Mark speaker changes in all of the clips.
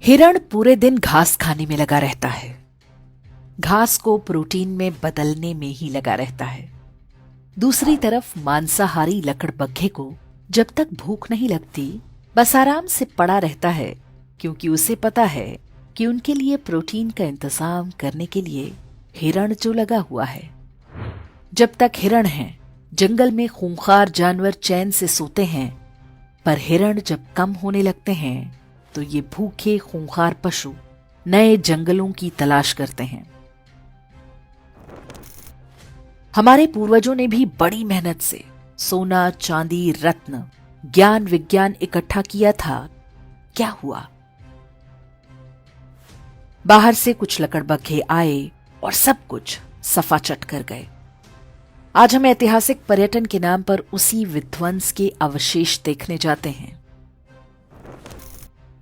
Speaker 1: हिरण पूरे दिन घास खाने में लगा रहता है, घास को प्रोटीन में बदलने में ही लगा रहता है। दूसरी तरफ मांसाहारी लकड़बग्घे को जब तक भूख नहीं लगती बस आराम से पड़ा रहता है, क्योंकि उसे पता है कि उनके लिए प्रोटीन का इंतजाम करने के लिए हिरण जो लगा हुआ है। जब तक हिरण हैं, जंगल में खूंखार जानवर चैन से सोते हैं, पर हिरण जब कम होने लगते हैं तो ये भूखे खूंखार पशु नए जंगलों की तलाश करते हैं। हमारे पूर्वजों ने भी बड़ी मेहनत से सोना, चांदी, रत्न, ज्ञान, विज्ञान इकट्ठा किया था। क्या हुआ? बाहर से कुछ लकड़बग्घे आए और सब कुछ सफा चट कर गए। आज हम ऐतिहासिक पर्यटन के नाम पर उसी विध्वंस के अवशेष देखने जाते हैं।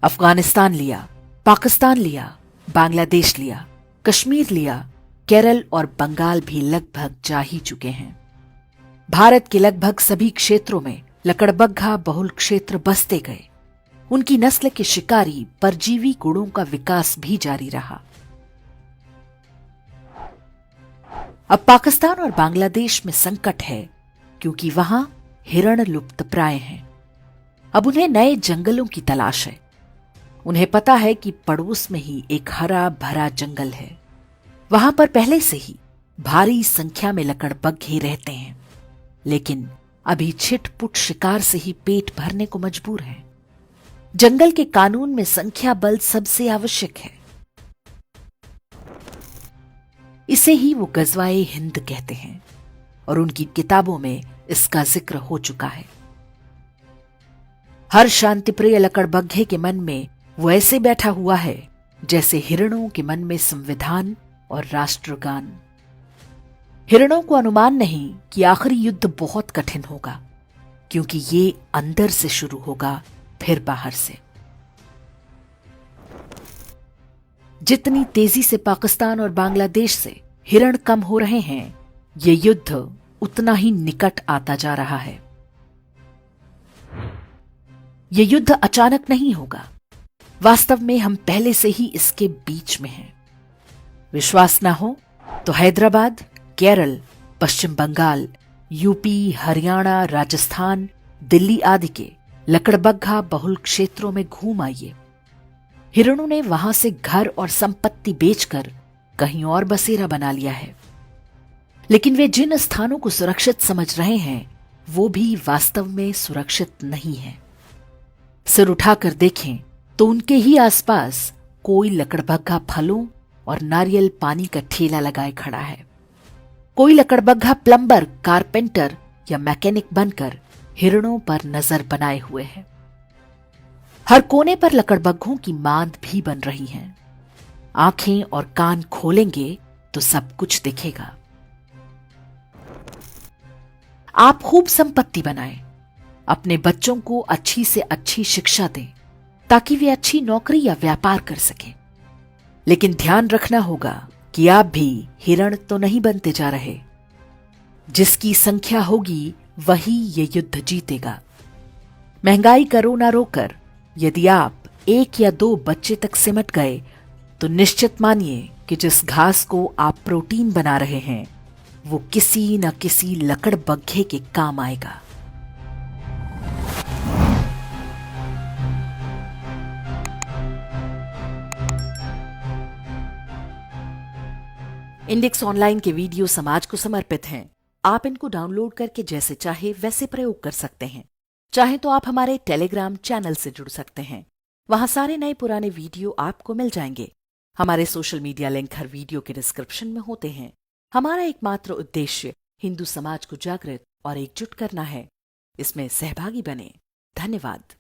Speaker 1: अफगानिस्तान लिया, पाकिस्तान लिया, बांग्लादेश लिया, कश्मीर लिया, केरल और बंगाल भी लगभग जा ही चुके हैं। भारत के लगभग सभी क्षेत्रों में लकड़बग्घा बहुल क्षेत्र बसते गए। उनकी नस्ल के शिकारी परजीवी गुणों का विकास भी जारी रहा। अब पाकिस्तान और बांग्लादेश में संकट है, क्योंकि वहां हिरण लुप्तप्राय हैं। अब उन्हें नए जंगलों की तलाश है। उन्हें पता है कि पड़ोस में ही एक हरा भरा जंगल है। वहां पर पहले से ही भारी संख्या में लकड़बग्घे रहते हैं, लेकिन अभी छिटपुट शिकार से ही पेट भरने को मजबूर हैं। जंगल के कानून में संख्या बल सबसे आवश्यक है। इसे ही वो गजवाए हिंद कहते हैं और उनकी किताबों में इसका जिक्र हो चुका है। हर शांतिप्रिय लकड़बग्घे के मन में वो ऐसे बैठा हुआ है जैसे हिरणों के मन में संविधान और राष्ट्रगान। हिरणों को अनुमान नहीं कि आखिरी युद्ध बहुत कठिन होगा, क्योंकि ये अंदर से शुरू होगा, फिर बाहर से। जितनी तेजी से पाकिस्तान और बांग्लादेश से हिरण कम हो रहे हैं, ये युद्ध उतना ही निकट आता जा रहा है। ये युद्ध अचानक नहीं होगा। वास्तव में हम पहले से ही इसके बीच में हैं। विश्वास ना हो तो हैदराबाद, केरल, पश्चिम बंगाल, यूपी, हरियाणा, राजस्थान, दिल्ली आदि के लकड़बग्घा बहुल क्षेत्रों में घूम आइए। हिरणों ने वहां से घर और संपत्ति बेचकर कहीं और बसेरा बना लिया है, लेकिन वे जिन स्थानों को सुरक्षित समझ रहे हैं वो भी वास्तव में सुरक्षित नहीं है। सिर उठाकर देखें तो उनके ही आसपास कोई लकड़बग्घा फलों और नारियल पानी का ठेला लगाए खड़ा है। कोई लकड़बग्घा प्लम्बर, कारपेंटर या मैकेनिक बनकर हिरणों पर नजर बनाए हुए है। हर कोने पर लकड़बग्घों की मांद भी बन रही है। आंखें और कान खोलेंगे तो सब कुछ दिखेगा। आप खूब संपत्ति बनाएं, अपने बच्चों को अच्छी से अच्छी शिक्षा दें, ताकि वे अच्छी नौकरी या व्यापार कर सकें। लेकिन ध्यान रखना होगा कि आप भी हिरण तो नहीं बनते जा रहे। जिसकी संख्या होगी वही ये युद्ध जीतेगा। महंगाई करो ना रोकर, यदि आप 1 या 2 बच्चे तक सिमट गए तो निश्चित मानिए कि जिस घास को आप प्रोटीन बना रहे हैं वो किसी न किसी लकड़बग्घे के काम आएगा। इंडेक्स ऑनलाइन के वीडियो समाज को समर्पित हैं। आप इनको डाउनलोड करके जैसे चाहे वैसे प्रयोग कर सकते हैं। चाहे तो आप हमारे टेलीग्राम चैनल से जुड़ सकते हैं। वहां सारे नए पुराने वीडियो आपको मिल जाएंगे। हमारे सोशल मीडिया लिंक हर वीडियो के डिस्क्रिप्शन में होते हैं। हमारा एकमात्र उद्देश्य हिंदू समाज को जागृत और एकजुट करना है। इसमें सहभागी बने। धन्यवाद।